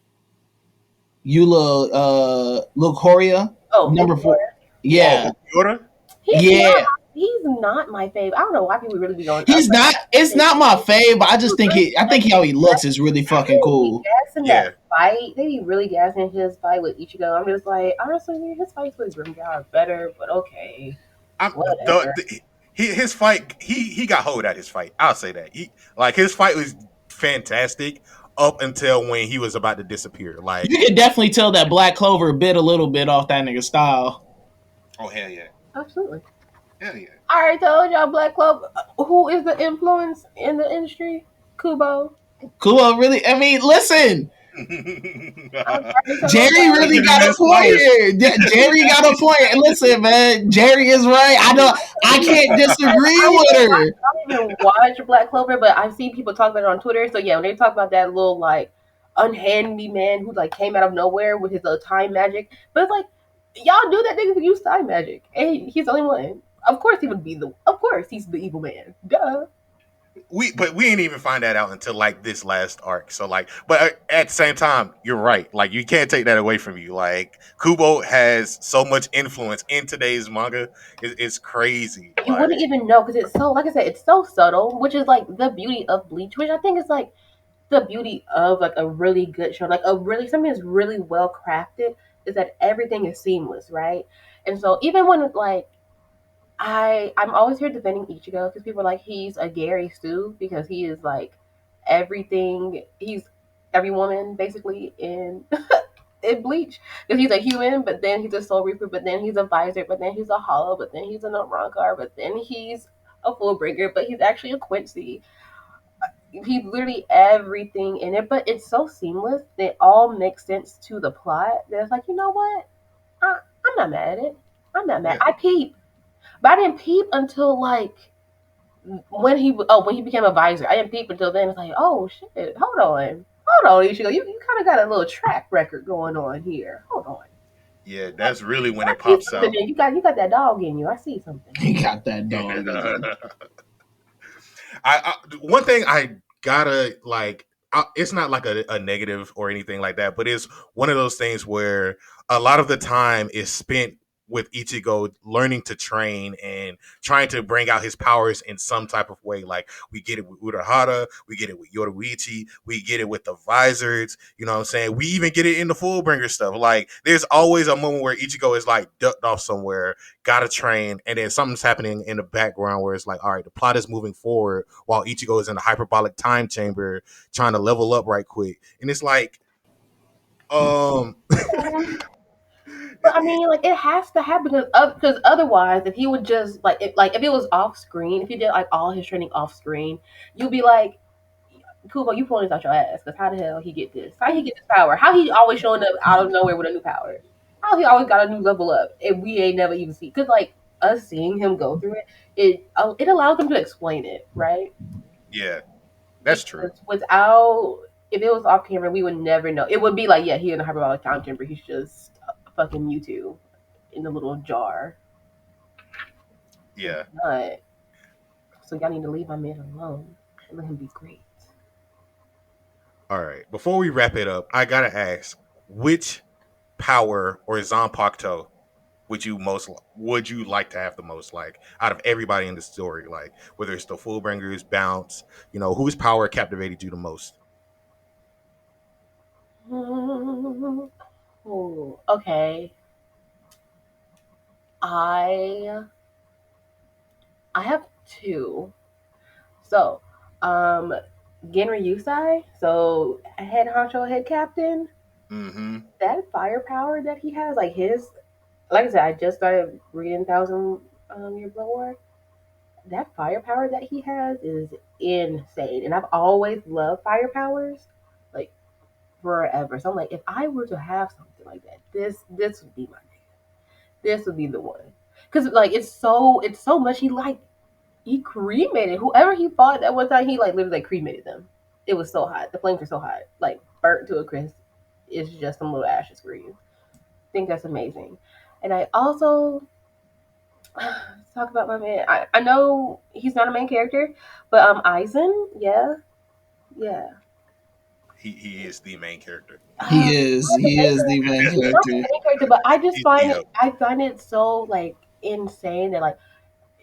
Eula Lucoria? Oh, Number four. Ulquiorra. Oh, Yeah. Ulquiorra? He's not. Yeah. He's not my fave. I don't know why people really be going up. He's not it's not my fave, but I just think I think how he looks is really fucking They be cool. gassing Yeah. that fight. They be really gassing his fight with Ichigo. I'm just like, honestly, his fights with Grimgar are better, but okay, I'm whatever. his fight. He got hold at his fight. I'll say that. He like his fight was fantastic up until when he was about to disappear. Like, You can definitely tell that Black Clover bit a little bit off that nigga style. oh hell yeah, Absolutely. hell yeah. I already told y'all, Black Club, who is the influence in the industry? Kubo. Cool, really. I mean, listen, I already told Jerry y'all. really got a Miss point Myers. here. Jerry got a point. And listen, man, Jerry is right. I can't disagree with her. I don't even watch Black Clover, but I've seen people talk about it on Twitter. So yeah, when they talk about that little like unhandy man who like came out of nowhere with his little time magic, but it's like y'all knew that nigga could use time magic, and he's the only one. Of course he would be the. Of course he's the evil man. Duh. we didn't even find that out until like this last arc. So like, but at the same time, you're right. Like you can't take that away from you. Like Kubo has so much influence in today's manga. It's crazy. You wouldn't Like even know because it's so, like I said, it's so subtle, which is like the beauty of Bleach, which I think is like the beauty of like a really good show, like a really something that's really well crafted, is that everything is seamless, right? And so even when like I'm always here defending Ichigo because people are like he's a Gary Stu because he is like everything. He's every woman basically in Bleach because he's a human, but then he's a Soul Reaper, but then he's a Visor, but then he's a Hollow, but then he's an Arrancar, but then he's a Fullbringer, but he's actually a Quincy. He's literally everything in it, but it's so seamless. They all make sense to the plot. That it's like, you know what? I'm not mad at it. I'm not mad. yeah, I peep, but I didn't peep until like when he became a visor. I didn't peep until then. It's like, oh shit, hold on, Ichigo. You kind of got a little track record going on here. Hold on. yeah. That's really when I it see pops something out. there. You got that dog in you. I see something. He got that dog in him. I one thing I gotta like. It's not like a negative or anything like that, but it's one of those things where a lot of the time is spent with Ichigo learning to train and trying to bring out his powers in some type of way. Like we get it with Urahara, we get it with Yoruichi, we get it with the Visors. You know what I'm saying? We even get it in the Fullbringer stuff. Like there's always a moment where Ichigo is like ducked off somewhere, gotta train, and then something's happening in the background where it's like, all right, the plot is moving forward while Ichigo is in the hyperbolic time chamber trying to level up right quick. And it's like, um But I mean, like it has to happen because otherwise, if he would just like if it was off screen, if he did like all his training off screen, you'd be like, Kubo, you pulling this out your ass because how the hell he get this? How he get this power? How he always showing up out of nowhere with a new power? How he always got a new level up and we ain't never even see? Because like us seeing him go through it allows him to explain it, right? yeah, that's true. Because without if it was off camera, we would never know. It would be like, yeah, he in a hyperbolic time chamber. He's just a fucking Mewtwo in a little jar. Yeah. But so y'all need to leave my man alone and let him be great. All right. Before we wrap it up, I gotta ask, which power or Zanpakuto would you like to have the most, like out of everybody in the story, like whether it's the Fullbringers, Bounce, whose power captivated you the most? Oh, okay. I I have two. So, um, Genri Yusai, so head honcho, head captain. Mm-hmm. That firepower that he has, like his, like I said, I just started reading Thousand Year Blood War. That firepower that he has is insane, and I've always loved fire powers, like forever. So I'm like, if I were to have something like that, this would be my name. This would be the one, because like it's so much. He cremated whoever he fought that one time. He like literally like cremated them. It was so hot. The flames were so hot, like burnt to a crisp. It's just some little ashes for you. I think that's amazing. And I also talk about my man. I know he's not a main character, but Aizen, yeah, yeah. He is the main character. He Not is. the He main is the character, main not the character. main character, but I just He's the find it so like insane that like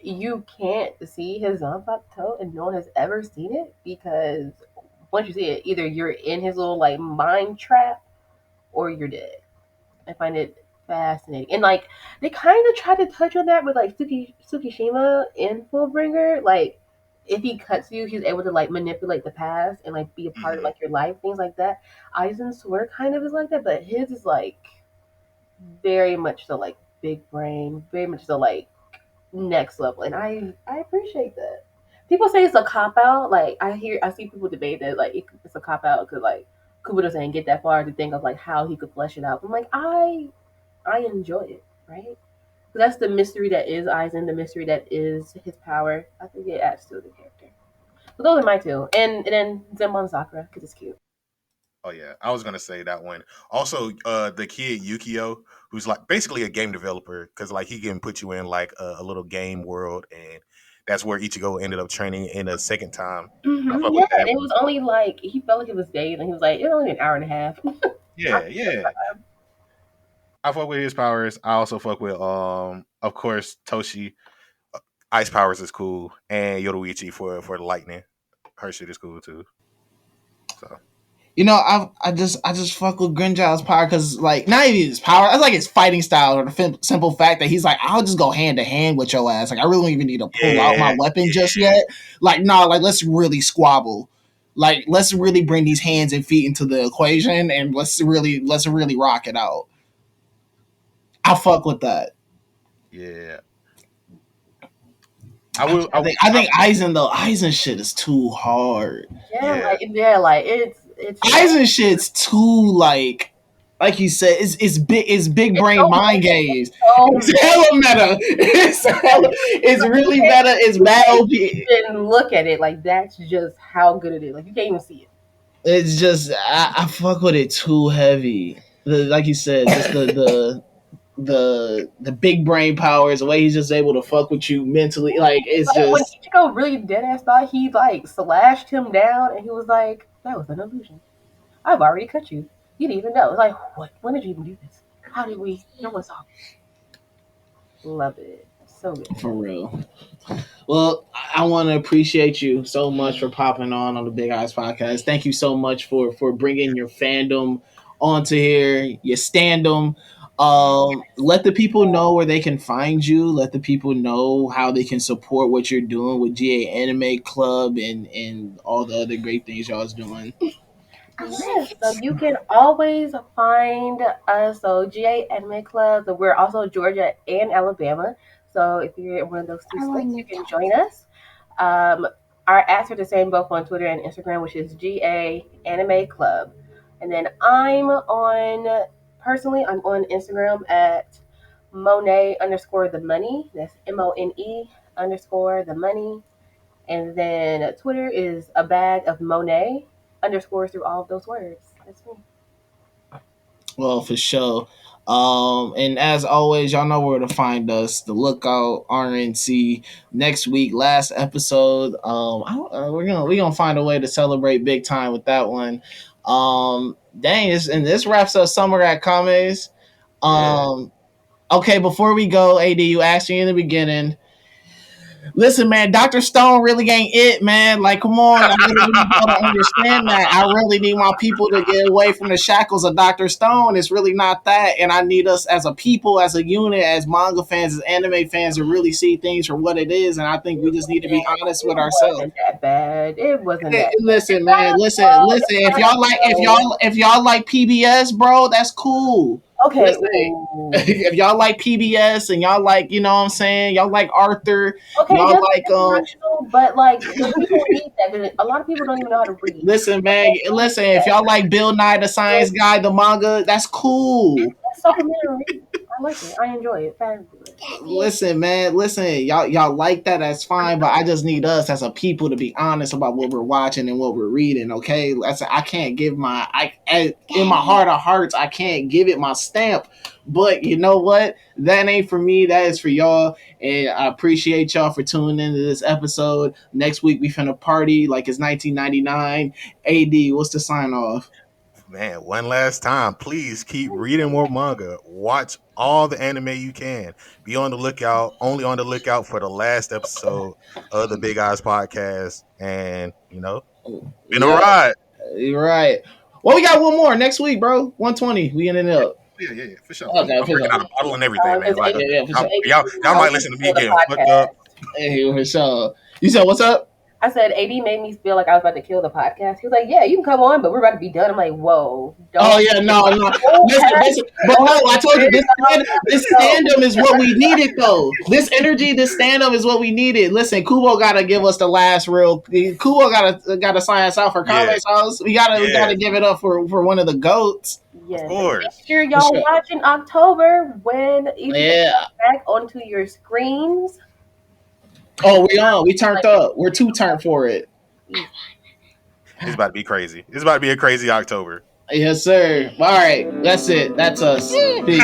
you can't see his Zanpakuto and no one has ever seen it because once you see it, either you're in his little like mind trap or you're dead. I find it fascinating. And like they kind of try to touch on that with like Tsukishima in Fullbringer. Like if he cuts you, he's able to like manipulate the past and like be a part of hmm like your life, things like that. Aizen's sword kind of is like that, but his is like very much the like big brain, very much the like next level, and I appreciate that. People say it's a cop out. Like I see people debate that like it's a cop out because like Cooper doesn't get that far to think of like how he could flesh it out. I'm like I enjoy it, right? So that's the mystery that is Aizen, the mystery that is his power. I think it adds to the character. So those are my two, and then Zenbon Sakura because it's cute. Oh yeah, I was gonna say that one. Also, the kid Yukio, who's like basically a game developer, because like he can put you in like a little game world, and that's where Ichigo ended up training in a second time. Yeah, and it was only like he felt like it was days, and he was like, it was only an hour and a half. Yeah. I fuck with his powers. I also fuck with of course Toshi. Ice powers is cool, and Yoruichi for the lightning. Her shit is cool too. So I just fuck with Grinjow's power because like not even his power. That's like his fighting style or the simple fact that he's like, I'll just go hand to hand with your ass. Like I really don't even need to pull out my weapon just yet. Like no, like let's really squabble. Like let's really bring these hands and feet into the equation and let's really rock it out. I fuck with that. Yeah. I think Aizen shit is too hard. Like it's Aizen shit's too like you said, it's big brain mind games. It's hella meta. It's really meta. It's mad OP. And look at it, like that's just how good it is. Like you can't even see it. It's just I fuck with it too heavy. Like you said, just the big brain powers, the way he's just able to fuck with you mentally, like it's like, just when Ichigo really dead ass thought he like slashed him down, and he was like, "That was an illusion. I've already cut you. You didn't even know." It's like, what? When did you even do this? How did we? No one saw. Love it. So good. For real. Well, I want to appreciate you so much for popping on the Big Eyes Podcast. Thank you so much for bringing your fandom onto here, your standum. Let the people know where they can find you. Let the people know how they can support what you're doing with GA Anime Club and all the other great things y'all's doing. Yes, so you can always find us. So GA Anime Club. So we're also Georgia and Alabama. So if you're in one of those two states, you can join us. Our ads are the same both on Twitter and Instagram, which is GA Anime Club. And then I'm on Instagram at Monet_the money. That's MONE_the money. And then Twitter is a bag of Monet underscores through all of those words. That's me. Well, for sure. And as always, y'all know where to find us. The Lookout RNC next week, last episode. We're gonna find a way to celebrate big time with that one. This wraps up Summer at Kame's. Okay, before we go, AD, you asked me in the beginning. Listen, man, Dr. Stone really ain't it, man. Like, come on. I really need y'all to understand that. I really need my people to get away from the shackles of Dr. Stone. It's really not that. And I need us as a people, as a unit, as manga fans, as anime fans to really see things for what it is. And I think we just need to be honest with ourselves. It wasn't that bad. It wasn't that Listen, man, listen. If y'all like PBS, bro, that's cool. Okay. If y'all like PBS and y'all like, you know what I'm saying, y'all like Arthur, okay, y'all like but like people need that. A lot of people don't even know how to read. Listen, man, if y'all like Bill Nye the Science Guy, the manga, that's cool. That's supplementary. I like it. I enjoy it. Listen, man, y'all like that, that's fine, but I just need us as a people to be honest about what we're watching and what we're reading, okay? I can't give in my heart of hearts, I can't give it my stamp, but you know what? That ain't for me, that is for y'all, and I appreciate y'all for tuning into this episode. Next week, we finna party like it's 1999. AD, what's the sign off? Man, one last time, please keep reading more manga. Watch all the anime you can. Be on the lookout, only on the lookout for the last episode of the Big Eyes Podcast. And, been a ride. You're right. Well, we got one more next week, bro. 120. We ended up. Yeah, for sure. Okay, I'm drinking out a bottle and everything, man. Like, for y'all might listen to me getting fucked up. Hey, for sure. You said, what's up? I said, AD made me feel like I was about to kill the podcast. He was like, yeah, you can come on, but we're about to be done. I'm like, whoa. Oh, yeah, no. Listen, but no, I told you, this fandom is what we needed, though. This energy, this stand-up is what we needed. Listen, Kubo got to give us the last Kubo got to sign us out for Comics House. We got to give it up for one of the GOATs. Yes. Of course. Make sure y'all watch in October when it comes back onto your screens. Oh, we turned up. We're too turned for it. It's about to be crazy. It's about to be a crazy October. Yes, sir. All right. That's it. That's us. Peace.